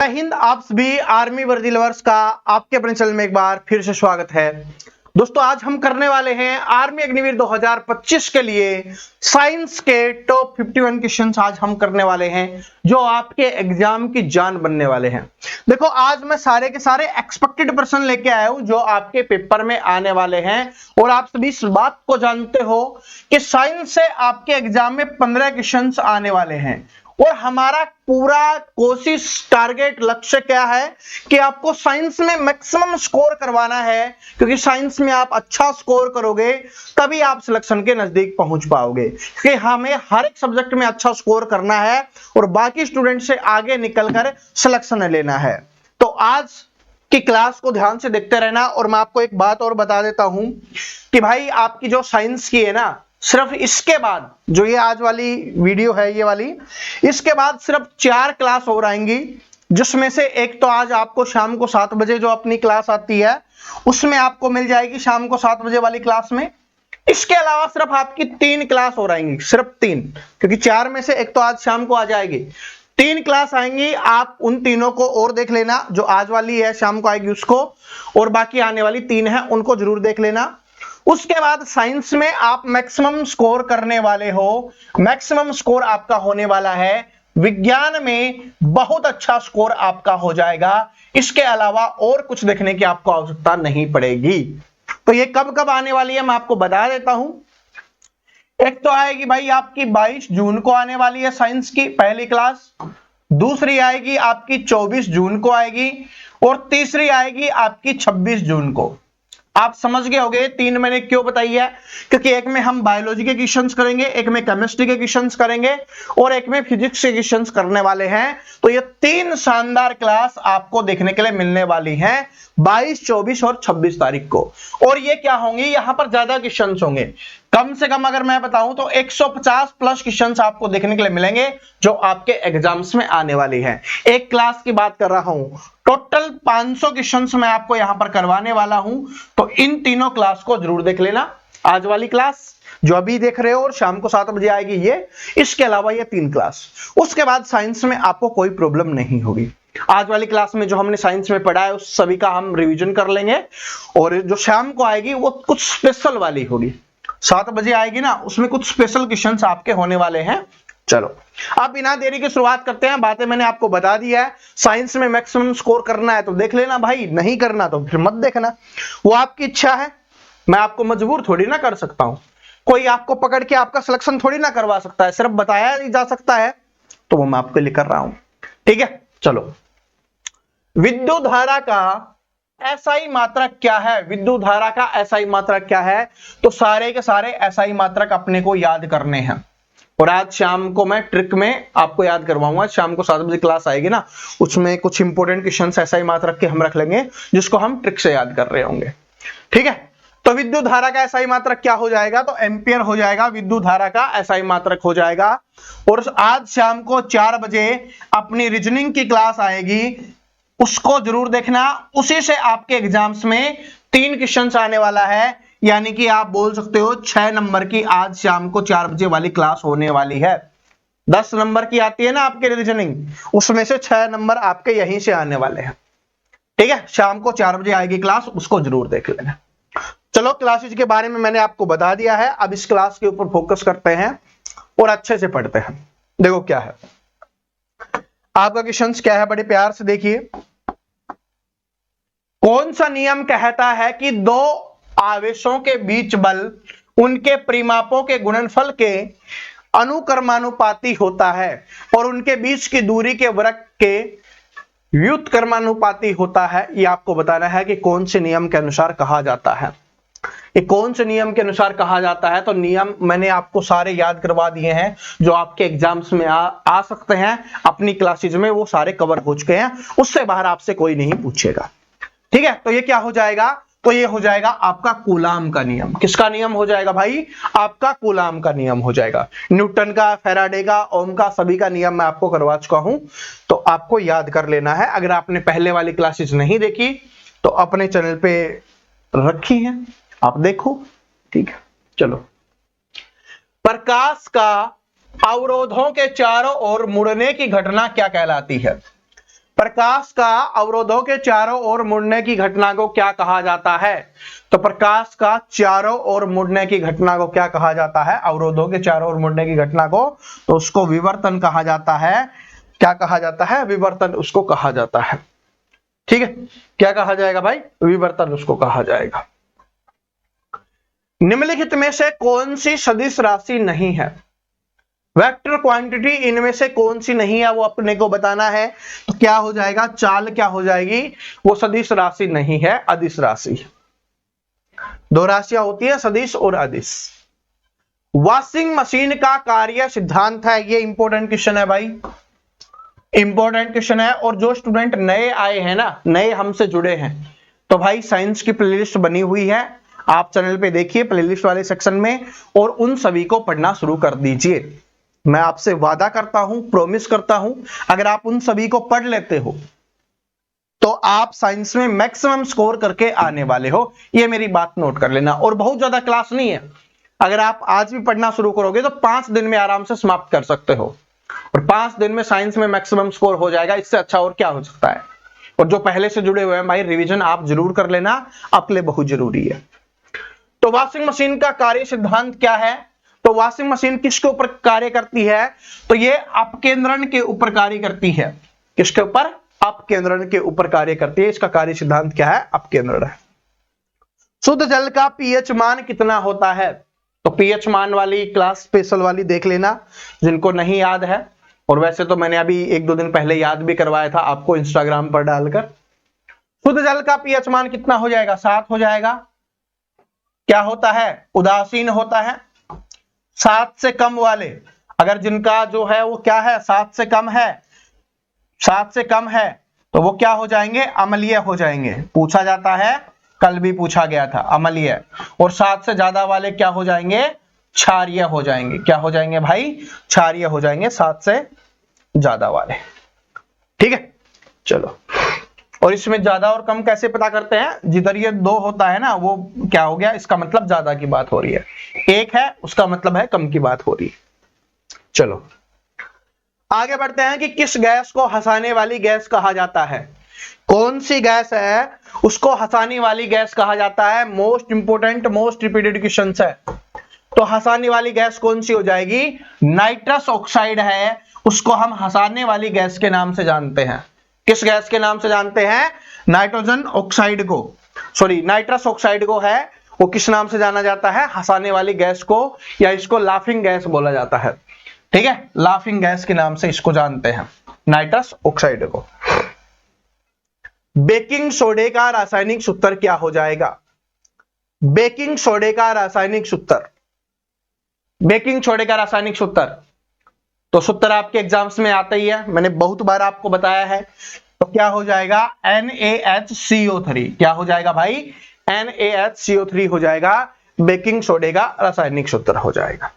जय हिंद। आप सभी आर्मी वर्दी लवर्स का आपके अपने चैनल में एक बार फिर से स्वागत है। दोस्तों, आज हम करने वाले हैं आर्मी अग्निवीर 2025 के लिए साइंस के टॉप 51 क्वेश्चंस आज हम करने वाले हैं जो आपके एग्जाम की जान बनने वाले हैं। देखो, आज मैं सारे के सारे एक्सपेक्टेड पर्सन लेके आया हूं जो आपके पेपर में आने वाले हैं और आप सभी इस बात को जानते हो कि साइंस से आपके एग्जाम में 15 क्वेश्चंस आने वाले हैं और हमारा पूरा कोशिश टारगेट लक्ष्य क्या है कि आपको साइंस में मैक्सिमम स्कोर करवाना है, क्योंकि साइंस में आप अच्छा स्कोर करोगे तभी आप सिलेक्शन के नजदीक पहुंच पाओगे। क्योंकि हमें हर एक सब्जेक्ट में अच्छा स्कोर करना है और बाकी स्टूडेंट से आगे निकलकर सिलेक्शन लेना है। तो आज की क्लास को ध्यान से देखते रहना। और मैं आपको एक बात और बता देता हूं कि भाई आपकी जो साइंस की है ना, सिर्फ इसके बाद जो ये आज वाली वीडियो है ये वाली, इसके बाद सिर्फ 4 क्लास और आएंगी, जिसमें से एक तो आज आपको शाम को 7 बजे जो अपनी क्लास आती है उसमें आपको मिल जाएगी शाम को 7 बजे वाली क्लास में। इसके अलावा सिर्फ आपकी 3 क्लास और आएंगी, सिर्फ 3, क्योंकि 4 में से एक तो आज शाम को आ जाएगी। 3 क्लास आएंगी, आप उन तीनों को और देख लेना। जो आज वाली है शाम को आएगी उसको, और बाकी आने वाली 3 है उनको जरूर देख लेना। उसके बाद साइंस में आप मैक्सिमम स्कोर करने वाले हो, मैक्सिमम स्कोर आपका होने वाला है। विज्ञान में बहुत अच्छा स्कोर आपका हो जाएगा। इसके अलावा और कुछ देखने की आपको आवश्यकता नहीं पड़ेगी। तो ये कब कब आने वाली है मैं आपको बता देता हूं। एक तो आएगी भाई आपकी 22 जून को आने वाली है साइंस की पहली क्लास, दूसरी आएगी आपकी 24 जून को आएगी, और तीसरी आएगी आपकी 26 जून को। आप समझ गए होंगे 3 मैंने क्यों बताई है, क्योंकि एक में हम बायोलॉजी के क्वेश्चंस करेंगे, एक में केमिस्ट्री के क्वेश्चंस करेंगे और एक में फिजिक्स के क्वेश्चंस करने वाले हैं। तो ये 3 शानदार क्लास आपको देखने के लिए मिलने वाली हैं 22, 24 और 26 तारीख को। और ये क्या होंगी, यहां पर ज्यादा क्वेश्चंस होंगे, कम से कम अगर मैं बताऊं तो 150 प्लस क्वेश्चंस आपको देखने के लिए मिलेंगे जो आपके एग्जाम्स में आने वाली हैं। एक क्लास की बात कर रहा हूं, टोटल 500 क्वेश्चंस मैं आपको यहां पर करवाने वाला हूं। तो इन तीनों क्लास को जरूर देख लेना। आज वाली क्लास जो अभी देख रहे हो और शाम को 7 बजे आएगी ये, इसके अलावा ये 3 क्लास। उसके बाद साइंस में आपको कोई प्रॉब्लम नहीं होगी। आज वाली क्लास में जो हमने साइंस में पढ़ा है उस सभी का हम रिवीजन कर लेंगे, और जो शाम को आएगी वो कुछ स्पेशल वाली होगी। 7 बजे आएगी ना, उसमें कुछ स्पेशल क्वेश्चंस आपके होने वाले हैं। चलो अब बिना देरी की शुरुआत करते हैं। बातें मैंने आपको बता दी है, साइंस में मैक्सिमम स्कोर करना है तो देख लेना भाई, नहीं करना तो फिर मत देखना, वो आपकी इच्छा है। मैं आपको मजबूर थोड़ी ना कर सकता हूं, कोई आपको पकड़ के आपका सिलेक्शन थोड़ी ना करवा सकता है, सिर्फ बताया ही जा सकता है, तो वो मैं आपके लिए कर रहा हूं। ठीक है, चलो। विद्युत धारा का एसआई मात्रक क्या है? विद्युत धारा का एसआई मात्रक क्या है? तो सारे के सारे एसआई मात्रक अपने को याद करने हैं, और आज शाम को मैं ट्रिक में आपको याद करवाऊंगा। शाम को 7 बजे क्लास आएगी ना, उसमें कुछ इंपोर्टेंट क्वेश्चंस एसआई मात्रक के हम रख लेंगे जिसको हम ट्रिक से याद कर रहे होंगे। ठीक है, तो विद्युत धारा का एसआई मात्रक क्या हो जाएगा? तो एम्पियर हो जाएगा, विद्युत धारा का एसआई मात्रक हो जाएगा। और आज शाम को 4 बजे अपनी रीजनिंग की क्लास आएगी, उसको जरूर देखना। उसी से आपके एग्जाम्स में 3 क्वेश्चंस आने वाला है, यानी कि आप बोल सकते हो 6 नंबर की आज शाम को 4 बजे वाली क्लास होने वाली है। 10 नंबर की आती है ना आपके रीजनिंग, उसमें से 6 नंबर आपके यहीं से आने वाले हैं। ठीक है, शाम को 4 बजे आएगी क्लास, उसको जरूर देख लेना। चलो, क्लासेज के बारे में मैंने आपको बता दिया है, अब इस क्लास के ऊपर फोकस करते हैं और अच्छे से पढ़ते हैं। देखो क्या है आपका क्वेश्चन, क्या है, बड़े प्यार से देखिए। कौन सा नियम कहता है कि 2 आवेशों के बीच बल उनके परिमापों के गुणनफल के अनुक्रमानुपाती होता है और उनके बीच की दूरी के वर्ग के व्युत्क्रमानुपाती होता है? ये आपको बताना है कि कौन से नियम के अनुसार कहा जाता है। ये कौन से नियम के अनुसार कहा जाता है? तो नियम मैंने आपको सारे याद करवा दिए हैं जो आपके एग्जाम्स में आ सकते हैं। अपनी क्लासेज में वो सारे कवर हो चुके हैं, उससे बाहर आपसे कोई नहीं पूछेगा। ठीक है, तो ये क्या हो जाएगा? तो ये हो जाएगा आपका कूलाम का नियम। किसका नियम हो जाएगा भाई? आपका कूलाम का नियम हो जाएगा। न्यूटन का, फैराडे का, ओम का, सभी का नियम मैं आपको करवा चुका हूं, तो आपको याद कर लेना है। अगर आपने पहले वाली क्लासेस नहीं देखी तो अपने चैनल पे रखी है, आप देखो। ठीक है, चलो। प्रकाश का अवरोधों के चारों ओर मुड़ने की घटना क्या कहलाती है? प्रकाश का अवरोधों के चारों ओर मुड़ने की घटना को क्या कहा जाता है? तो प्रकाश का चारों ओर मुड़ने की घटना को क्या कहा जाता है? अवरोधों के चारों ओर मुड़ने की घटना को, तो उसको विवर्तन कहा जाता है। क्या कहा जाता है? विवर्तन उसको कहा जाता है। ठीक है, क्या कहा जाएगा भाई? विवर्तन उसको कहा जाएगा। निम्नलिखित में से कौन सी सदिश राशि नहीं है? वेक्टर क्वांटिटी इनमें से कौन सी नहीं है वो अपने को बताना है। तो क्या हो जाएगा? चाल क्या हो जाएगी? वो सदिश राशि नहीं है, अदिश राशि। दो राशियां होती है, सदिश और अदिश। वॉशिंग मशीन का कार्य सिद्धांत है, ये इंपॉर्टेंट क्वेश्चन है भाई, इंपॉर्टेंट क्वेश्चन है। और जो स्टूडेंट नए आए हैं ना, नए हमसे जुड़े हैं, तो भाई साइंस की प्लेलिस्ट बनी हुई है, आप चैनल पे देखिए प्लेलिस्ट वाले सेक्शन में, और उन सभी को पढ़ना शुरू कर दीजिए। मैं आपसे वादा करता हूं, प्रॉमिस करता हूं, अगर आप उन सभी को पढ़ लेते हो तो आप साइंस में मैक्सिमम स्कोर करके आने वाले हो। ये मेरी बात नोट कर लेना। और बहुत ज्यादा क्लास नहीं है, अगर आप आज भी पढ़ना शुरू करोगे तो 5 दिन में आराम से समाप्त कर सकते हो, और 5 दिन में साइंस में मैक्सिमम स्कोर हो जाएगा। इससे अच्छा और क्या हो सकता है। और जो पहले से जुड़े हुए हैं भाई, रिवीजन आप जरूर कर लेना, आपके लिए बहुत जरूरी है। तो वॉशिंग मशीन का कार्य सिद्धांत क्या है? तो वॉशिंग मशीन किसके ऊपर कार्य करती है? तो ये अपकेंद्रण के ऊपर कार्य करती है। किसके ऊपर? अपकेंद्रण के ऊपर कार्य करती है। इसका कार्य सिद्धांत क्या है? अपकेंद्रण है। शुद्ध जल का पीएच मान कितना होता है? तो पीएच मान वाली क्लास स्पेशल वाली देख लेना, जिनको नहीं याद है। और वैसे तो मैंने अभी 1-2 दिन पहले याद भी करवाया था आपको इंस्टाग्राम पर डालकर। शुद्ध जल का पीएच मान कितना हो जाएगा? 7 हो जाएगा। क्या होता है? उदासीन होता है। 7 से कम वाले, अगर जिनका जो है वो क्या है, 7 से कम है, 7 से कम है, तो वो क्या हो जाएंगे? अम्लीय हो जाएंगे। पूछा जाता है, कल भी पूछा गया था, अम्लीय। और 7 से ज्यादा वाले क्या हो जाएंगे? क्षारीय हो जाएंगे। क्या हो जाएंगे भाई? क्षारीय हो जाएंगे 7 से ज्यादा वाले। ठीक है, चलो। और इसमें ज्यादा और कम कैसे पता करते हैं? जिधर ये 2 होता है ना, वो क्या हो गया? इसका मतलब ज्यादा की बात हो रही है। 1 है, उसका मतलब है कम की बात हो रही है। चलो आगे बढ़ते हैं कि किस गैस को हंसाने वाली गैस कहा जाता है? कौन सी गैस है उसको हंसाने वाली गैस कहा जाता है? Most important, most repeated question है। तो हंसाने वाली गैस कौन सी हो जाएगी? नाइट्रस ऑक्साइड है, उसको हम हंसाने वाली गैस के नाम से जानते हैं। किस गैस के नाम से जानते हैं? नाइट्रोजन ऑक्साइड को, सॉरी नाइट्रस ऑक्साइड को है वो किस नाम से जाना जाता है? हंसाने वाली गैस को, या इसको लाफिंग गैस बोला जाता है। ठीक है, लाफिंग गैस के नाम से इसको जानते हैं, नाइट्रस ऑक्साइड को। बेकिंग सोडे का रासायनिक सूत्र क्या हो जाएगा? बेकिंग सोडे का रासायनिक सूत्र, बेकिंग सोडे का रासायनिक सूत्र, तो सूत्र आपके एग्जाम्स में आता ही है, मैंने बहुत बार आपको बताया है। तो क्या हो जाएगा? NaHCO3। क्या हो जाएगा भाई? NaHCO3 हो जाएगा, बेकिंग सोडे का रासायनिक सूत्र हो जाएगा।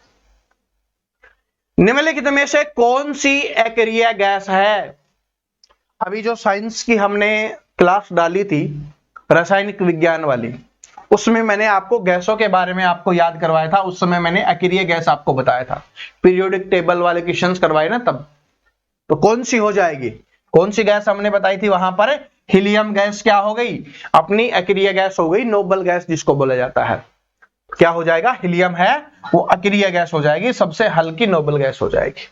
निम्नलिखित में से कौन सी अकेरिया गैस है? अभी जो साइंस की हमने क्लास डाली थी रासायनिक विज्ञान वाली, उसमें मैंने आपको गैसों के बारे में आपको याद करवाया था। उस समय मैंने अकेरिया गैस आपको बताया था, पीरियोडिक टेबल वाले क्वेश्चंस करवाए ना तब। तो कौन सी हो जाएगी? कौन सी गैस हमने बताई थी वहां पर? हीलियम गैस क्या हो गई? अपनी अकेरिया गैस हो गई, नोबल गैस जिसको बोला जाता है। क्या हो जाएगा? हीलियम है वो अकेरिया गैस हो जाएगी, सबसे हल्की नोबल गैस हो जाएगी।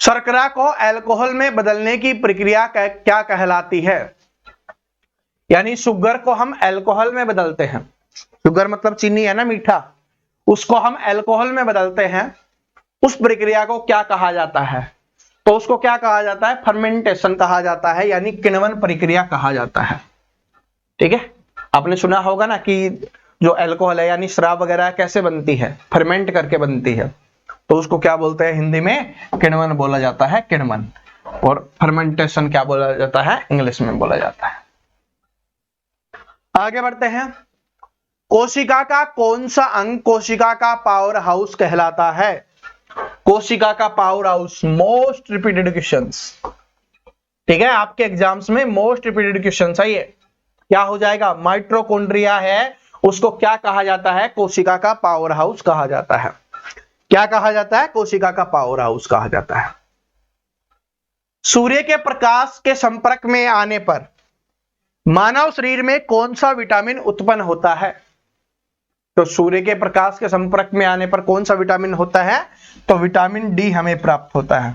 शर्करा को अल्कोहल में बदलने की प्रक्रिया क्या कहलाती है? यानी शुगर को हम अल्कोहल में बदलते हैं, शुगर मतलब चीनी है ना, मीठा, उसको हम अल्कोहल में बदलते हैं, उस प्रक्रिया को क्या कहा जाता है? तो उसको क्या कहा जाता है? फर्मेंटेशन कहा जाता है, यानी किण्वन प्रक्रिया कहा जाता है। ठीक है, आपने सुना होगा ना कि जो अल्कोहल है यानी शराब वगैरह कैसे बनती है? फर्मेंट करके बनती है, तो उसको क्या बोलते हैं हिंदी में? किण्वन बोला जाता है, किण्वन। और फर्मेंटेशन क्या बोला जाता है? इंग्लिश में बोला जाता है। आगे बढ़ते हैं। कोशिका का कौन सा अंग कोशिका का पावर हाउस कहलाता है? कोशिका का power house, most repeated questions. ठीक है, आपके एग्जाम्स में मोस्ट रिपीटेड क्वेश्चंस है ये। क्या हो जाएगा? माइटोकॉन्ड्रिया है, उसको क्या कहा जाता है? कोशिका का पावर हाउस कहा जाता है। क्या कहा जाता है? कोशिका का पावर हाउस कहा जाता है। सूर्य के प्रकाश के संपर्क में आने पर मानव शरीर में कौन सा विटामिन उत्पन्न होता है? तो सूर्य के प्रकाश के संपर्क में आने पर कौन सा विटामिन होता है? तो विटामिन डी हमें प्राप्त होता है।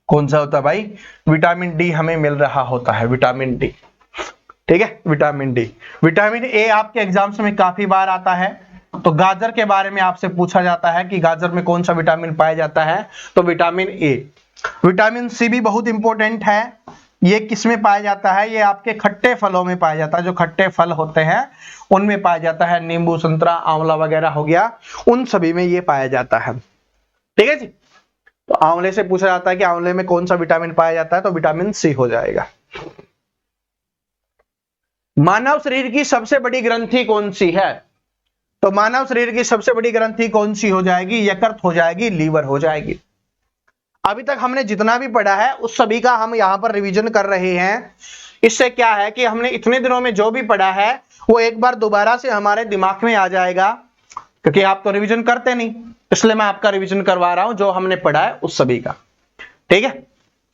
कौन सा होता है भाई? विटामिन डी हमें मिल रहा होता है, विटामिन डी। ठीक है, विटामिन डी। विटामिन ए आपके एग्जाम्स में काफी बार आता है, तो गाजर के बारे में आपसे पूछा जाता है कि गाजर में कौन सा विटामिन पाया जाता है, तो विटामिन ए। विटामिन सी भी बहुत इंपॉर्टेंट है। ये किस में पाया जाता है? ये आपके खट्टे फलों में पाया जाता है। जो खट्टे फल होते हैं उनमें पाया जाता है, नींबू, संतरा, आंवला वगैरह हो गया, उन सभी में ये पाया जाता है। ठीक है जी। तो आंवले से पूछा जाता है कि आंवले में कौन सा विटामिन पाया जाता है, तो विटामिन सी हो जाएगा। मानव शरीर की सबसे बड़ी ग्रंथि कौन सी है? तो मानव शरीर की सबसे बड़ी ग्रंथि कौन सी हो जाएगी? यकृत हो जाएगी, लीवर हो जाएगी। अभी तक हमने जितना भी पढ़ा है उस सभी का हम यहां पर रिवीजन कर रहे हैं। इससे क्या है कि हमने इतने दिनों में जो भी पढ़ा है वो एक बार दोबारा से हमारे दिमाग में आ जाएगा, क्योंकि आप तो रिवीजन करते नहीं, इसलिए मैं आपका रिवीजन करवा रहा हूं जो हमने पढ़ा है उस सभी का। ठीक है,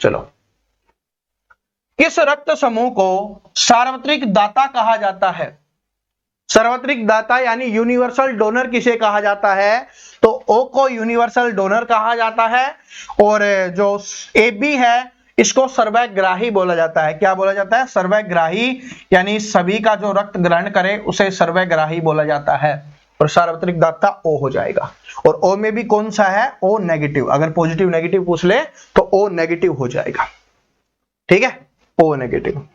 चलो। किस रक्त समूह को सार्वत्रिक दाता कहा जाता है? सार्वत्रिक दाता यानी यूनिवर्सल डोनर किसे कहा जाता है? तो ओ को यूनिवर्सल डोनर कहा जाता है, और जो ए बी है इसको सर्वग्राही बोला जाता है। क्या बोला जाता है? सर्वग्राही, यानी सभी का जो रक्त ग्रहण करे उसे सर्वग्राही बोला जाता है। और सार्वत्रिक दाता ओ हो जाएगा। और ओ में भी कौन सा है? O negative. अगर पॉजिटिव नेगेटिव पूछ ले तो ओ नेगेटिव हो जाएगा। ठीक है, ओ नेगेटिव।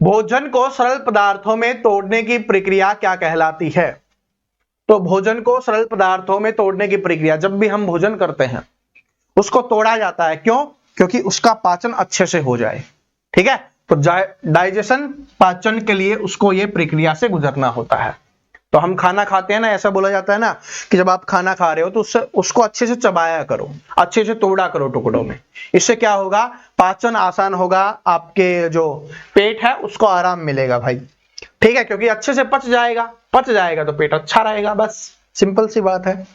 भोजन को सरल पदार्थों में तोड़ने की प्रक्रिया क्या कहलाती है? तो भोजन को सरल पदार्थों में तोड़ने की प्रक्रिया, जब भी हम भोजन करते हैं उसको तोड़ा जाता है। क्यों? क्योंकि उसका पाचन अच्छे से हो जाए। ठीक है, तो डाइजेशन, पाचन के लिए उसको ये प्रक्रिया से गुजरना होता है। तो हम खाना खाते हैं ना, ऐसा बोला जाता है ना कि जब आप खाना खा रहे हो तो उसको अच्छे से चबाया करो, अच्छे से तोड़ा करो टुकड़ों में। इससे क्या होगा? पाचन आसान होगा, आपके जो पेट है उसको आराम मिलेगा भाई। ठीक है, क्योंकि अच्छे से पच जाएगा तो पेट अच्छा रहेगा। बस सिंपल सी बात है।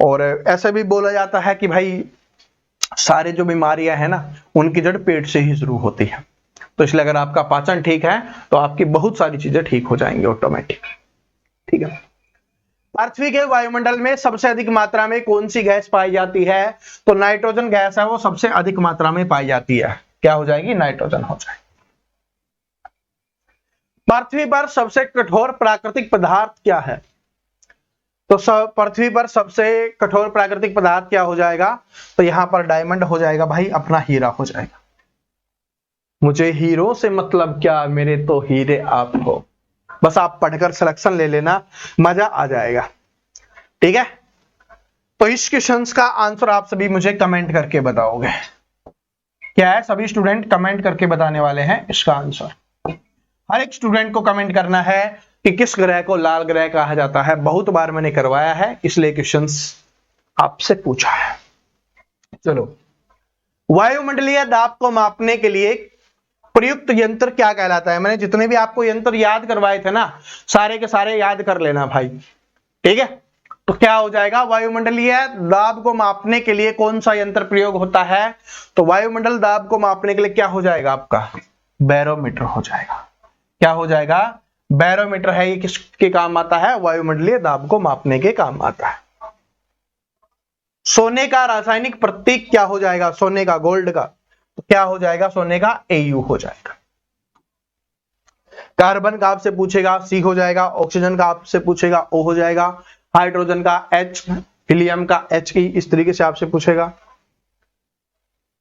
और ऐसे भी बोला जाता है कि भाई सारे जो बीमारियां है ना उनकी जड़ पेट से ही शुरू होती है। तो इसलिए अगर आपका पाचन ठीक है तो आपकी बहुत सारी चीजें ठीक हो जाएंगी ऑटोमेटिक। ठीक है। पृथ्वी के वायुमंडल में सबसे अधिक मात्रा में कौन सी गैस पाई जाती है? तो नाइट्रोजन गैस है वो सबसे अधिक मात्रा में पाई जाती है। क्या हो जाएगी? नाइट्रोजन हो जाएगी। पृथ्वी पर सबसे कठोर प्राकृतिक पदार्थ क्या है? तो पृथ्वी पर सबसे कठोर प्राकृतिक पदार्थ क्या हो जाएगा? तो यहां पर डायमंड हो जाएगा भाई, अपना हीरा हो जाएगा। मुझे हीरो से मतलब क्या, मेरे तो हीरे आप हो। बस आप पढ़कर सिलेक्शन ले लेना, मजा आ जाएगा। ठीक है, तो इस क्वेश्चन का आंसर आप सभी मुझे कमेंट करके बताओगे। क्या है? सभी स्टूडेंट कमेंट करके बताने वाले हैं इसका आंसर। हर एक स्टूडेंट को कमेंट करना है कि किस ग्रह को लाल ग्रह कहा जाता है। बहुत बार मैंने करवाया है इसलिए क्वेश्चंस आपसे पूछा है। चलो, वायुमंडलीय दाब को मापने के लिए प्रयुक्त यंत्र क्या कहलाता है? मैंने जितने भी आपको यंत्र याद करवाए थे ना, सारे के सारे याद कर लेना भाई। ठीक है, तो क्या हो जाएगा? वायुमंडलीय दाब को मापने के लिए कौन सा यंत्र प्रयोग होता है? तो वायुमंडल दाब को मापने के लिए क्या हो जाएगा आपका? बैरोमीटर हो जाएगा। क्या हो जाएगा? बैरोमीटर है। ये किसके काम आता है? वायुमंडलीय दाब को मापने के काम आता है। सोने का रासायनिक प्रतीक क्या हो जाएगा? सोने का, गोल्ड का, तो क्या हो जाएगा? सोने का Au हो जाएगा। कार्बन का आपसे पूछेगा, C हो जाएगा। ऑक्सीजन का आपसे पूछेगा, O हो जाएगा। हाइड्रोजन का H, हीलियम का He, इस तरीके से आपसे पूछेगा।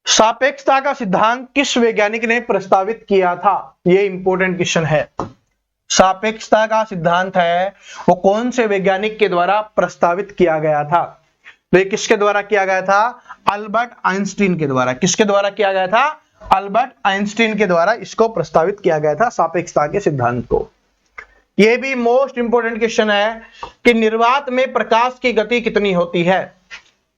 सापेक्षता का सिद्धांत किस वैज्ञानिक ने प्रस्तावित किया था? यह इंपॉर्टेंट क्वेश्चन है। सापेक्षता का सिद्धांत है वो कौन से वैज्ञानिक के द्वारा प्रस्तावित किया गया था? तो ये किसके द्वारा किया गया था? अल्बर्ट आइंस्टीन के द्वारा। किसके द्वारा किया गया था? अल्बर्ट आइंस्टीन के द्वारा इसको प्रस्तावित किया गया था, सापेक्षता के सिद्धांत को। यह भी मोस्ट इंपोर्टेंट क्वेश्चन है कि निर्वात में प्रकाश की गति कितनी होती है?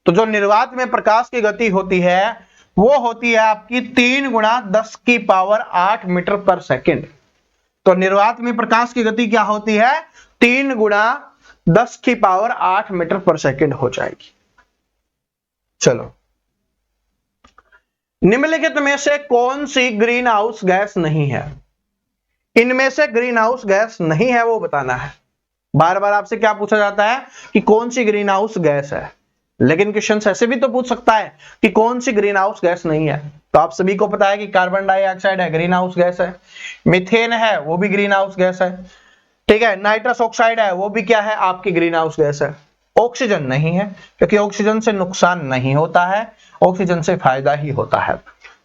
तो जो निर्वात में प्रकाश की गति होती है वो होती है आपकी 3 गुणा 10 की पावर 8 मीटर पर सेकेंड। तो निर्वात में प्रकाश की गति क्या होती है? 3 गुणा 10 की पावर 8 मीटर पर सेकेंड हो जाएगी। चलो, निम्नलिखित में से कौन सी ग्रीन हाउस गैस नहीं है? इनमें से ग्रीन हाउस गैस नहीं है वो बताना है। बार बार आपसे क्या पूछा जाता है कि कौन सी ग्रीन हाउस गैस है, लेकिन क्वेश्चन ऐसे भी तो पूछ सकता है कि कौन सी ग्रीन हाउस गैस नहीं है। तो आप सभी को पता है कि कार्बन डाइऑक्साइड है, ग्रीन हाउस गैस है। मीथेन है, वो भी ग्रीन हाउस गैस है। ठीक है, नाइट्रस ऑक्साइड है, वो भी क्या है, आपकी ग्रीन हाउस गैस है। ऑक्सीजन नहीं है, क्योंकि ऑक्सीजन से नुकसान नहीं होता है, ऑक्सीजन से फायदा ही होता है।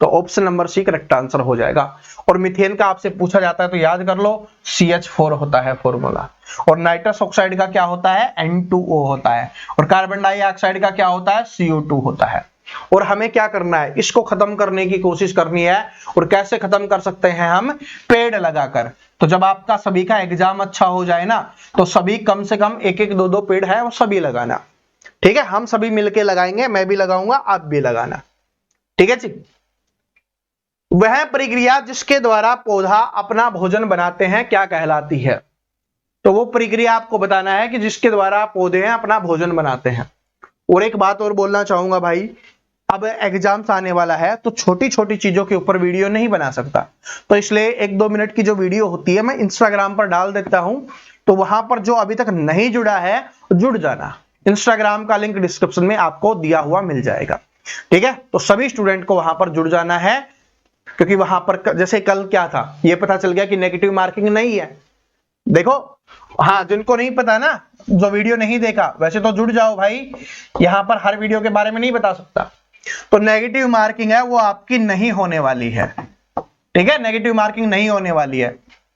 तो option number C correct answer हो जाएगा। और मीथेन का आपसे पूछा जाता है तो याद कर लो, CH4 होता है फॉर्मूला। और नाइट्रस ऑक्साइड का क्या होता है, N2O होता है। और कार्बन डाइऑक्साइड का क्या होता है, CO2 होता है। और हमें क्या करना है, इसको खत्म करने की कोशिश करनी है। और कैसे खत्म कर सकते हैं हम, पेड़ लगाकर। तो जब आपका सभी का एग्जाम अच्छा हो जाए ना, तो सभी कम से कम एक एक दो दो पेड़ है वो सभी लगाना। ठीक है, हम सभी मिलके लगाएंगे, मैं भी लगाऊंगा, आप भी लगाना। ठीक है जी। वह प्रक्रिया जिसके द्वारा पौधा अपना भोजन बनाते हैं क्या कहलाती है? तो वो प्रक्रिया आपको बताना है कि जिसके द्वारा पौधे अपना भोजन बनाते हैं। और एक बात और बोलना चाहूंगा भाई, अब एग्जाम्स आने वाला है तो छोटी छोटी चीजों के ऊपर वीडियो नहीं बना सकता, तो इसलिए 1-2 मिनट की जो वीडियो होती है मैं इंस्टाग्राम पर डाल देता हूं। तो वहां पर जो अभी तक नहीं जुड़ा है जुड़ जाना। इंस्टाग्राम का लिंक डिस्क्रिप्शन में आपको दिया हुआ मिल जाएगा। ठीक है, तो सभी स्टूडेंट को वहां पर जुड़ जाना है, क्योंकि वहां पर जैसे कल क्या था, ये पता चल गया कि नेगेटिव मार्किंग नहीं है। देखो, हाँ, जिनको नहीं पता ना, जो वीडियो नहीं देखा, वैसे तो जुड़ जाओ भाई, यहां पर हर वीडियो के बारे में नहीं बता सकता। तो नेगेटिव मार्किंग है वो आपकी नहीं होने वाली है। ठीक है, नेगेटिव मार्किंग नहीं होने वाली है।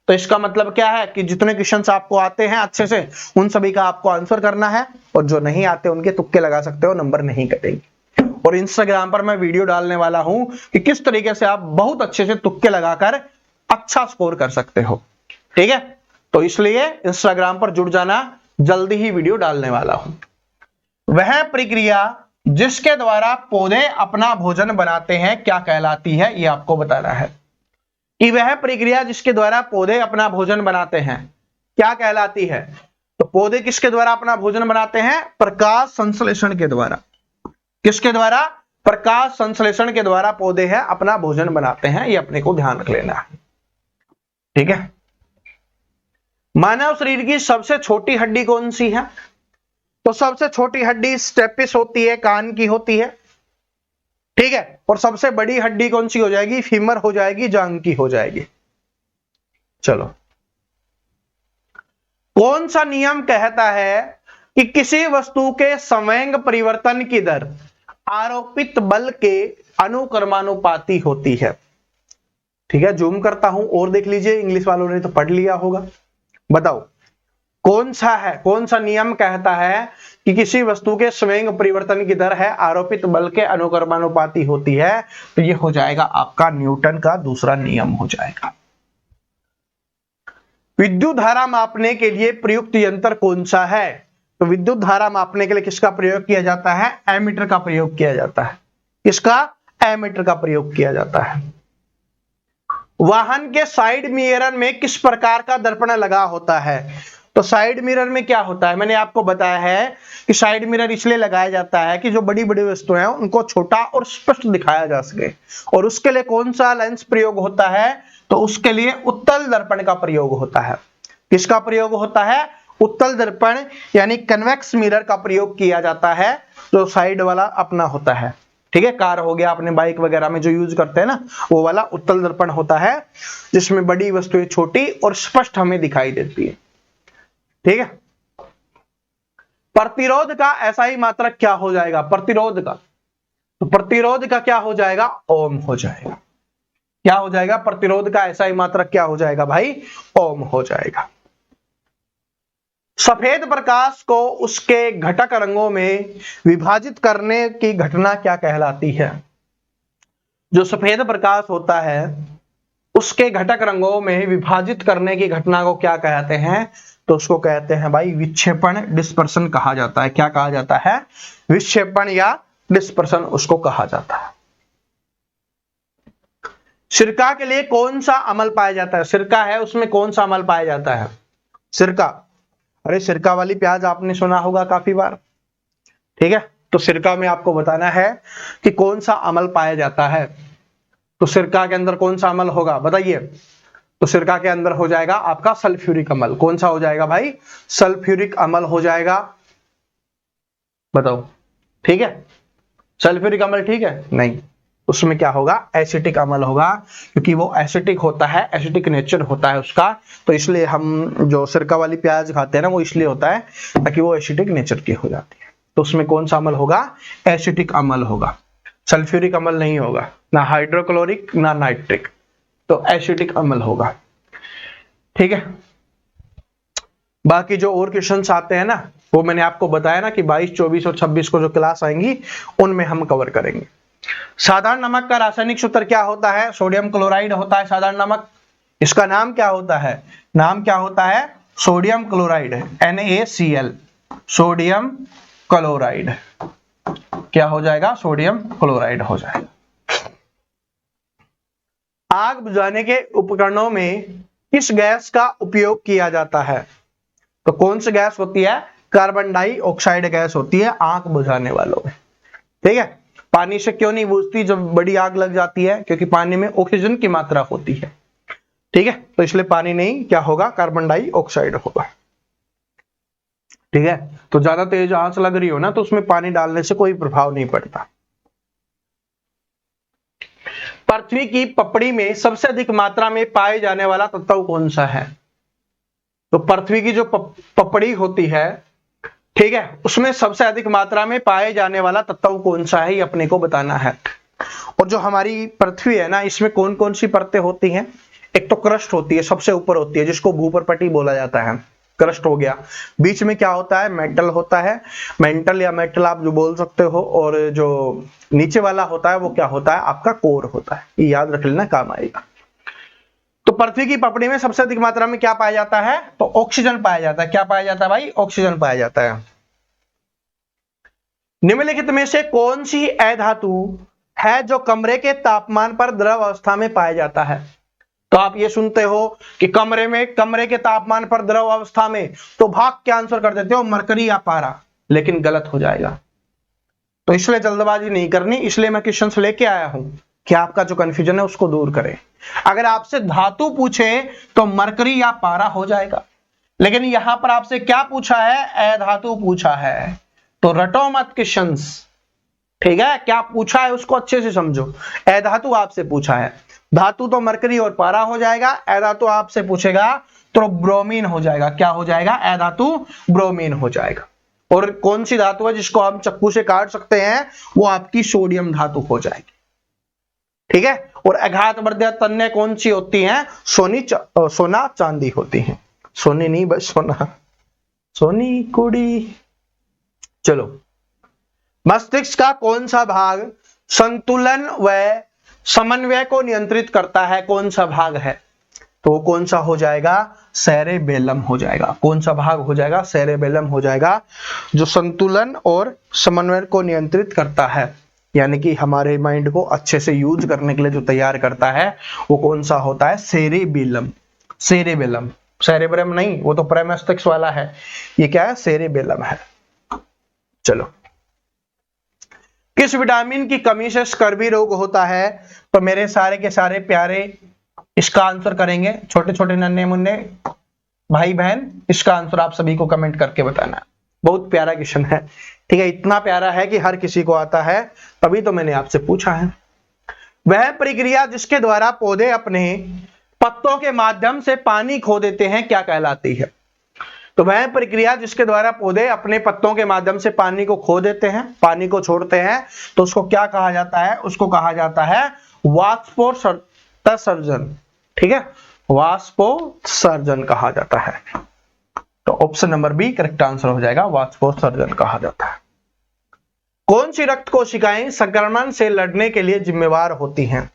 तो इसका मतलब क्या है कि जितने क्वेश्चंस आपको आते हैं अच्छे से, उन सभी का आपको आंसर करना है, और जो नहीं आते उनके तुक्के लगा सकते हो, नंबर नहीं कटेंगे। और इंस्टाग्राम पर मैं वीडियो डालने वाला हूं कि किस तरीके से आप बहुत अच्छे से तुक्के लगाकर अच्छा स्कोर कर सकते हो। ठीक है, तो इसलिए इंस्टाग्राम पर जुड़ जाना, जल्दी ही वीडियो डालने वाला हूं। वह प्रक्रिया जिसके द्वारा पौधे अपना भोजन बनाते हैं क्या कहलाती है, ये आपको बताना है कि वह प्रक्रिया जिसके द्वारा पौधे अपना भोजन बनाते हैं क्या कहलाती है। तो पौधे किसके द्वारा अपना भोजन बनाते हैं, प्रकाश संश्लेषण के द्वारा। किसके द्वारा, प्रकाश संश्लेषण के द्वारा पौधे है अपना भोजन बनाते हैं, ये अपने को ध्यान रख लेना है। ठीक है, मानव शरीर की सबसे छोटी हड्डी कौन सी है? तो सबसे छोटी हड्डी स्टेपिस होती है, कान की होती है। ठीक है, और सबसे बड़ी हड्डी कौन सी हो जाएगी, फीमर हो जाएगी, जांग की हो जाएगी। चलो, कौन सा नियम कहता है कि किसी वस्तु के संवेग परिवर्तन की दर आरोपित बल के अनुक्रमानुपाती होती है? ठीक है, जूम करता हूं और देख लीजिए, इंग्लिश वालों ने तो पढ़ लिया होगा। बताओ कौन सा है, कौन सा नियम कहता है कि किसी वस्तु के संवेग परिवर्तन की दर है आरोपित बल के अनुक्रमानुपाती होती है? तो ये हो जाएगा आपका न्यूटन का दूसरा नियम हो जाएगा। विद्युत धारा मापने के लिए प्रयुक्त यंत्र कौन सा है? तो विद्युत धारा मापने के लिए किसका प्रयोग किया जाता है, एमीटर का प्रयोग किया जाता है। किसका, एमीटर का प्रयोग किया जाता है। वाहन के साइड मिरर में किस प्रकार का दर्पण लगा होता है? तो साइड मिरर में क्या होता है, मैंने आपको बताया है कि साइड मिरर इसलिए लगाया जाता है कि जो बड़ी बड़ी वस्तुएं हैं उनको छोटा और स्पष्ट दिखाया जा सके। और उसके लिए कौन सा लेंस प्रयोग होता है? तो उसके लिए उत्तल दर्पण का प्रयोग होता है। किसका प्रयोग होता है, उत्तल दर्पण यानी कन्वेक्स मिरर का प्रयोग किया जाता है, जो साइड वाला अपना होता है। ठीक है, कार हो गया, अपने बाइक वगैरह में जो यूज करते हैं ना, वो वाला उत्तल दर्पण होता है, जिसमें बड़ी वस्तुएं छोटी और स्पष्ट हमें दिखाई देती है। ठीक है, प्रतिरोध का SI मात्रक क्या हो जाएगा, प्रतिरोध का, तो प्रतिरोध का क्या हो जाएगा, ओम हो जाएगा। क्या हो जाएगा, प्रतिरोध का SI मात्रक क्या हो जाएगा भाई, ओम हो जाएगा। सफेद प्रकाश को उसके घटक रंगों में विभाजित करने की घटना क्या कहलाती है? जो सफेद प्रकाश होता है उसके घटक रंगों में विभाजित करने की घटना को क्या कहते हैं? तो उसको कहते हैं भाई विक्षेपण, डिस्पर्सन कहा जाता है। क्या कहा जाता है, विक्षेपण या डिस्पर्सन उसको कहा जाता है। सिरका के लिए कौन सा अम्ल पाया जाता है? सिरका है, उसमें कौन सा अम्ल पाया जाता है? सिरका, अरे सिरका वाली प्याज आपने सुना होगा काफी बार। ठीक है, तो सिरका में आपको बताना है कि कौन सा अम्ल पाया जाता है। तो सिरका के अंदर कौन सा अम्ल होगा बताइए? तो सिरका के अंदर हो जाएगा आपका सल्फ्यूरिक अम्ल। कौन सा हो जाएगा भाई? सल्फ्यूरिक अम्ल हो जाएगा। बताओ, ठीक है? सल्फ्यूरिक अम्ल ठीक है? नहीं, उसमें क्या होगा? एसिटिक अम्ल होगा, क्योंकि वो एसिटिक होता है, एसिटिक नेचर होता है उसका। तो इसलिए हम जो सिरका वाली प्याज खाते हैं ना, वो इसलिए होता है ताकि वो एसिटिक नेचर की हो जाती है। तो उसमें कौन सा अम्ल होगा? एसिटिक अम्ल होगा, सल्फ्यूरिक अम्ल नहीं होगा, ना हाइड्रोक्लोरिक ना नाइट्रिक, तो एसिटिक अम्ल होगा। ठीक है, बाकी जो और क्वेश्चंस आते हैं ना, वो मैंने आपको बताया ना कि 22, 24 और 26 को जो क्लास आएंगी उनमें हम कवर करेंगे। साधारण नमक का रासायनिक सूत्र क्या होता है? सोडियम क्लोराइड होता है साधारण नमक। इसका नाम क्या होता है? नाम क्या होता है? Sodium chloride, NaCl, sodium chloride. क्या हो जाएगा? सोडियम क्लोराइड हो जाएगा। आग बुझाने के उपकरणों में किस गैस का उपयोग किया जाता है? तो कौन सी गैस होती है? कार्बन डाइऑक्साइड गैस होती है आग बुझाने वालों में। ठीक है, पानी से क्यों नहीं बुझती जब बड़ी आग लग जाती है? क्योंकि पानी में ऑक्सीजन की मात्रा होती है। ठीक है, तो इसलिए पानी नहीं, क्या होगा? कार्बन डाइऑक्साइड होगा। ठीक है, तो ज्यादा तेज आंच लग रही हो ना, तो उसमें पानी डालने से कोई प्रभाव नहीं पड़ता। पृथ्वी की पपड़ी में सबसे अधिक मात्रा में पाए जाने वाला तत्व कौन सा है? तो पृथ्वी की जो पपड़ी होती है, ठीक है, उसमें सबसे अधिक मात्रा में पाए जाने वाला तत्व कौन सा है, ये अपने को बताना है। और जो हमारी पृथ्वी है ना, इसमें कौन कौन सी परतें होती हैं? एक तो क्रस्ट होती है, सबसे ऊपर होती है, जिसको भूपर्पटी बोला जाता है, क्रस्ट हो गया। बीच में क्या होता है? मेटल होता है, मेंटल या मेटल आप जो बोल सकते हो। और जो नीचे वाला होता है वो क्या होता है? आपका कोर होता है। ये याद रख लेना, काम आएगा। तो पृथ्वी की पपड़ी में सबसे अधिक मात्रा में क्या पाया जाता है? तो ऑक्सीजन पाया जाता है। क्या पाया जाता है भाई? ऑक्सीजन पाया जाता है। निम्नलिखित में से कौन सी अधातु है जो कमरे के तापमान पर द्रव अवस्था में पाया जाता है? तो आप ये सुनते हो कि कमरे के तापमान पर द्रव अवस्था में, तो भाग क्या आंसर कर देते हो? मरकरी या पारा, लेकिन गलत हो जाएगा। तो इसलिए जल्दबाजी नहीं करनी, इसलिए मैं क्वेश्चंस लेके आया हूं कि आपका जो कंफ्यूजन है उसको दूर करें। अगर आपसे धातु पूछे तो मरकरी या पारा हो जाएगा, लेकिन यहां पर आपसे क्या पूछा है? अधातु पूछा है। तो रटो मत क्वेश्चंस, ठीक है? क्या पूछा है उसको अच्छे से समझो। अधातु आपसे पूछा है, धातु तो मरकरी और पारा हो जाएगा, अधातु आपसे पूछेगा तो ब्रोमीन हो जाएगा। क्या हो जाएगा? अधातु ब्रोमीन हो जाएगा। और कौन सी धातु है जिसको हम चाकू से काट सकते हैं? वो आपकी सोडियम धातु हो जाएगी। ठीक है, और आघातवर्धक तन्य कौन सी होती हैं? सोना चांदी होती हैं। सोनी नहीं, बस सोना, सोनी कुड़ी। चलो, मस्तिष्क का कौन सा भाग संतुलन व समन्वय को नियंत्रित करता है? कौन सा भाग है? तो कौन सा हो जाएगा? सेरेबेलम हो जाएगा। कौन सा भाग हो जाएगा? सेरेबेलम हो जाएगा, जो संतुलन और समन्वय को नियंत्रित करता है, यानी कि हमारे माइंड को अच्छे से यूज करने के लिए जो तैयार करता है, वो कौन सा होता है? सेरेबेलम। सेरेबेलम, सेरेब्रम नहीं, वो तो प्रेमस्तिष्क वाला है। ये क्या है? सेरेबेलम है। चलो, किस विटामिन की कमी से स्कर्वी रोग होता है? तो मेरे सारे के सारे प्यारे इसका आंसर करेंगे, छोटे छोटे नन्हे मुन्ने भाई बहन, इसका आंसर आप सभी को कमेंट करके बताना। बहुत प्यारा क्वेश्चन है, ठीक है? इतना प्यारा है कि हर किसी को आता है, तभी तो मैंने आपसे पूछा है। वह प्रक्रिया जिसके द्वारा पौधे अपने पत्तों के माध्यम से पानी खो देते हैं क्या कहलाती है? तो वह प्रक्रिया जिसके द्वारा पौधे अपने पत्तों के माध्यम से पानी को खो देते हैं, पानी को छोड़ते हैं, तो उसको क्या कहा जाता है? उसको कहा जाता है वाष्पोत्सर्जन। ठीक है, वाष्पोत्सर्जन कहा जाता है। तो option number B correct answer हो जाएगा, वाष्पोत्सर्जन कहा जाता है। कौन सी रक्त कोशिकाएं संक्रमण से लड़ने के लिए जिम्मेवार होती हैं?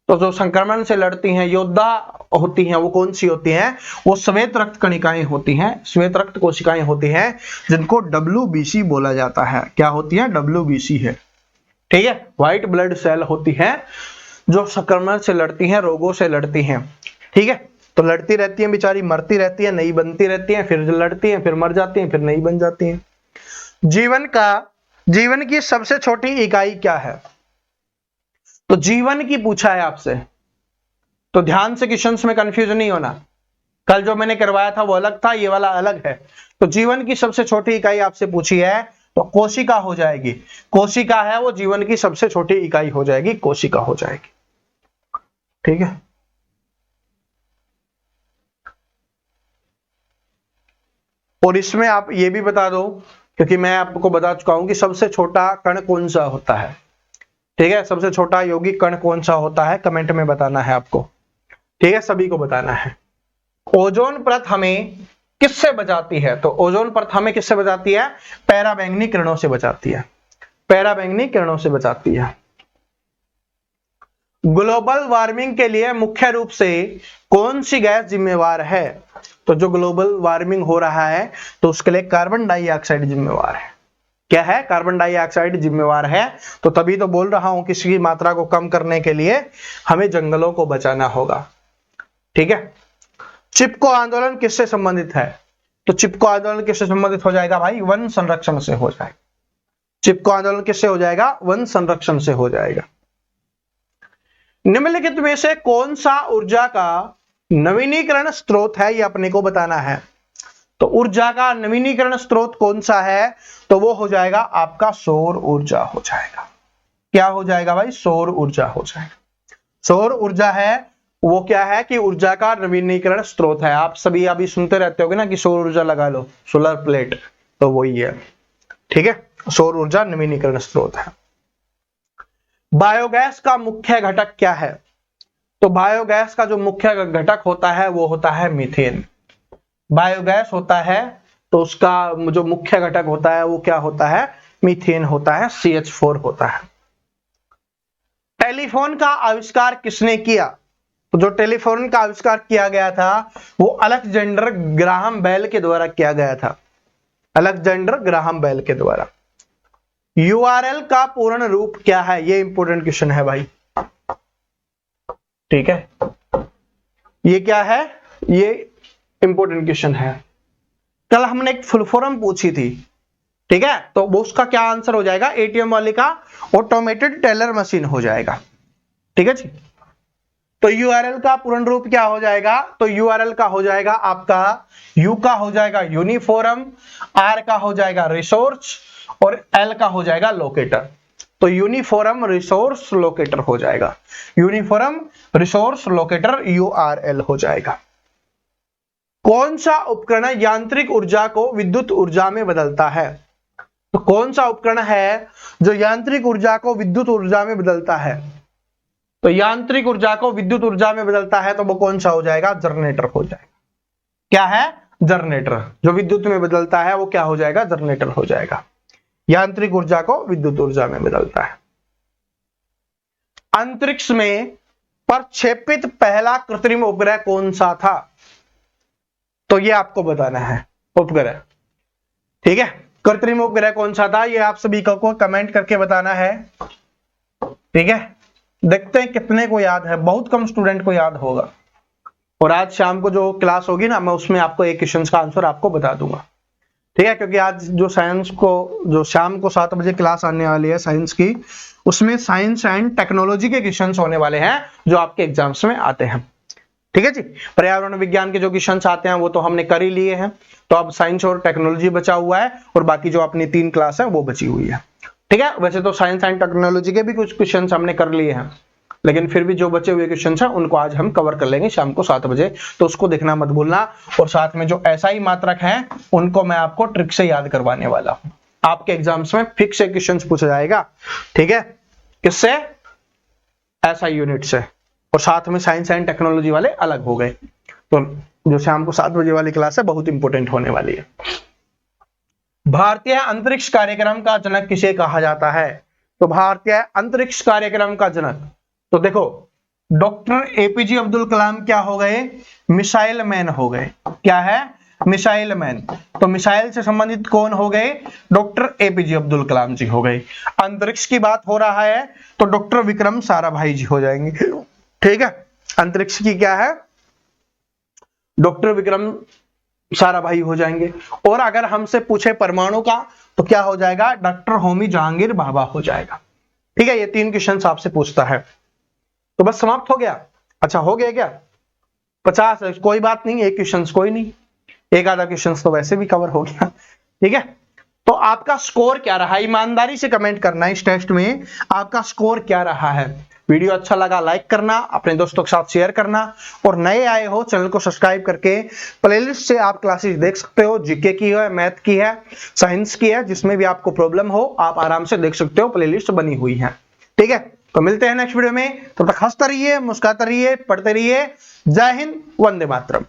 तो जो संक्रमण से लड़ती हैं, योद्धा होती हैं, वो कौन सी होती हैं? वो श्वेत रक्त कणिकाएं होती हैं, श्वेत रक्त कोशिकाएं होती हैं, जिनको WBC बोला जाता है। क्या होती है? WBC है। ठीक है, व्हाइट ब्लड सेल होती है, जो संक्रमण से लड़ती हैं, रोगों से लड़ती हैं। ठीक है, तो लड़ती रहती हैं बेचारी, मरती रहती हैं, नई बनती रहती हैं, फिर लड़ती हैं, फिर मर जाती हैं, फिर नई बन जाती हैं। जीवन की सबसे छोटी इकाई क्या है? तो जीवन की पूछा है आपसे, तो ध्यान से क्वेश्चंस में कंफ्यूजन नहीं होना। कल जो मैंने करवाया था वो अलग था, ये वाला अलग है। तो जीवन की सबसे छोटी इकाई आपसे पूछी है तो कोशिका हो जाएगी। कोशिका है वो जीवन की सबसे छोटी इकाई हो जाएगी, कोशिका हो जाएगी। ठीक है, और इसमें आप ये भी बता दो, क्योंकि मैं आपको बता चुका हूं कि सबसे छोटा कण कौन सा होता है। ठीक है, सबसे छोटा यौगिक कण कौन सा होता है, कमेंट में बताना है आपको। ठीक है, सभी को बताना है। ओजोन परत हमें किससे बचाती है, तो ओजोन परत हमें किससे बचाती है, पैराबैंगनी किरणों से बचाती है, पैराबैंगनी किरणों से बचाती है। ग्लोबल वार्मिंग के लिए मुख्य रूप से कौन सी गैस जिम्मेवार है, तो जो ग्लोबल वार्मिंग हो रहा है तो उसके लिए कार्बन डाइऑक्साइड जिम्मेवार है। क्या है, कार्बन डाइऑक्साइड जिम्मेवार है। तो तभी तो बोल रहा हूं कि इसकी मात्रा को कम करने के लिए हमें जंगलों को बचाना होगा। ठीक है, चिपको आंदोलन किससे संबंधित है, तो चिपको आंदोलन किससे संबंधित हो जाएगा भाई, वन संरक्षण से हो जाएगा। चिपको आंदोलन किससे हो जाएगा, वन संरक्षण से हो जाएगा। निम्नलिखित में से कौन सा ऊर्जा का नवीनीकरण स्रोत है, ये अपने को बताना है। तो ऊर्जा का नवीनीकरण स्रोत कौन सा है, तो वो हो जाएगा आपका सौर ऊर्जा हो जाएगा। क्या हो जाएगा भाई, सौर ऊर्जा हो जाएगा। सौर ऊर्जा है वो क्या है कि ऊर्जा का नवीनीकरण स्रोत है। आप सभी अभी सुनते रहते होगे ना कि सौर ऊर्जा लगा लो, सोलर प्लेट, तो वही है। ठीक है, सौर ऊर्जा नवीनीकरण स्रोत है। बायोगैस का मुख्य घटक क्या है, तो बायोगैस का जो मुख्य घटक होता है वो होता है मीथेन। बायोगैस होता है तो उसका जो मुख्य घटक होता है वो क्या होता है, मीथेन होता है, CH4 होता है। टेलीफोन का आविष्कार किसने किया, तो जो टेलीफोन का आविष्कार किया गया था वो अलेक्जेंडर ग्राहम बेल के द्वारा किया गया था, अलेक्जेंडर ग्राहम बेल के द्वारा। URL का पूर्ण रूप क्या है, ये इंपॉर्टेंट क्वेश्चन है भाई। ठीक है, ये क्या है, ये इंपॉर्टेंट क्वेश्चन है। कल हमने एक फुल फॉर्म पूछी थी, ठीक है, तो वो उसका क्या आंसर हो जाएगा, ATM वाले का ऑटोमेटेड टेलर मशीन हो जाएगा। ठीक है जी, तो URL का पूर्ण रूप क्या हो जाएगा, तो URL का हो जाएगा आपका, U का हो जाएगा यूनिफॉर्म, R का हो जाएगा रिसोर्स और L का हो जाएगा लोकेटर। तो यूनिफॉर्म रिसोर्स लोकेटर हो जाएगा, यूनिफॉर्म रिसोर्स लोकेटर URL हो जाएगा। कौन सा उपकरण यांत्रिक ऊर्जा को विद्युत ऊर्जा में बदलता है, तो कौन सा उपकरण है जो यांत्रिक ऊर्जा को विद्युत ऊर्जा में बदलता है, तो यांत्रिक ऊर्जा को विद्युत ऊर्जा में बदलता है तो वो कौन सा हो जाएगा, जनरेटर हो जाएगा। क्या है, जनरेटर। जो विद्युत में बदलता है वो क्या हो जाएगा, जनरेटर हो जाएगा। यांत्रिक ऊर्जा को विद्युत ऊर्जा में बदलता है। अंतरिक्ष में प्रक्षेपित पहला कृत्रिम उपग्रह कौन सा था, तो ये आपको बताना है उपग्रह। ठीक है, कृत्रिम उपग्रह कौन सा था, ये आप सभी को कमेंट करके बताना है। ठीक है, देखते हैं कितने को याद है, बहुत कम स्टूडेंट को याद होगा। और आज शाम को जो क्लास होगी ना, मैं उसमें आपको एक क्वेश्चन का आंसर आपको बता दूंगा। ठीक है, क्योंकि आज जो साइंस को, जो शाम को 7 बजे क्लास आने वाली है साइंस की, उसमें साइंस एंड टेक्नोलॉजी के क्वेश्चन होने वाले हैं जो आपके एग्जाम्स में आते हैं। ठीक है जी, पर्यावरण विज्ञान के जो क्वेश्चन आते हैं वो तो हमने कर ही लिए हैं, तो अब साइंस और टेक्नोलॉजी बचा हुआ है और बाकी जो अपनी 3 क्लास है वो बची हुई है। ठीक है, वैसे तो साइंस एंड टेक्नोलॉजी के भी कुछ क्वेश्चन हमने कर लिए हैं, लेकिन फिर भी जो बचे हुए क्वेश्चन हैं उनको आज हम कवर कर लेंगे शाम को 7 बजे, तो उसको देखना मत भूलना। और साथ में जो SI मात्रक हैं उनको मैं आपको ट्रिक से याद करवाने वाला हूं। आपके एग्जाम्स में फिक्स से क्वेश्चन पूछा जाएगा। ठीक है, किससे, SI यूनिट से, और साथ में साइंस एंड टेक्नोलॉजी वाले अलग हो गए। तो जो शाम को 7 बजे वाली क्लास है बहुत इंपॉर्टेंट होने वाली है। भारतीय अंतरिक्ष कार्यक्रम का जनक किसे कहा जाता है, तो भारतीय अंतरिक्ष कार्यक्रम का जनक, तो देखो डॉक्टर APJ अब्दुल कलाम क्या हो गए, मिसाइल मैन हो गए। क्या है, मिसाइल मैन। तो मिसाइल से संबंधित कौन हो गए, डॉक्टर APJ अब्दुल कलाम जी हो गए। अंतरिक्ष की बात हो रहा है तो डॉक्टर विक्रम साराभाई जी हो जाएंगे। ठीक है, अंतरिक्ष की क्या है, डॉक्टर विक्रम साराभाई हो जाएंगे। और अगर हमसे पूछे परमाणु का तो क्या हो जाएगा, डॉक्टर होमी जहांगीर भाभा हो जाएगा। ठीक है, ये 3 क्वेश्चन आपसे पूछता है। तो बस समाप्त हो गया। अच्छा हो गया क्या? 50 कोई बात नहीं, एक क्वेश्चन कोई नहीं, एक आधा क्वेश्चन तो वैसे भी कवर हो गया। ठीक है, तो आपका स्कोर क्या रहा, ईमानदारी से कमेंट करना, इस टेस्ट में आपका स्कोर क्या रहा है। वीडियो अच्छा लगा लाइक करना, अपने दोस्तों के साथ शेयर करना, और नए आए हो चैनल को सब्सक्राइब करके प्लेलिस्ट से आप क्लासेस देख सकते हो। जीके की है, मैथ की है, साइंस की है, जिसमें भी आपको प्रॉब्लम हो आप आराम से देख सकते हो, प्लेलिस्ट बनी हुई है। ठीक है, तो मिलते हैं नेक्स्ट वीडियो में, तब तक हंसते रहिए, मुस्कुराते रहिए, पढ़ते रहिए। जय हिंद, वंदे मातरम।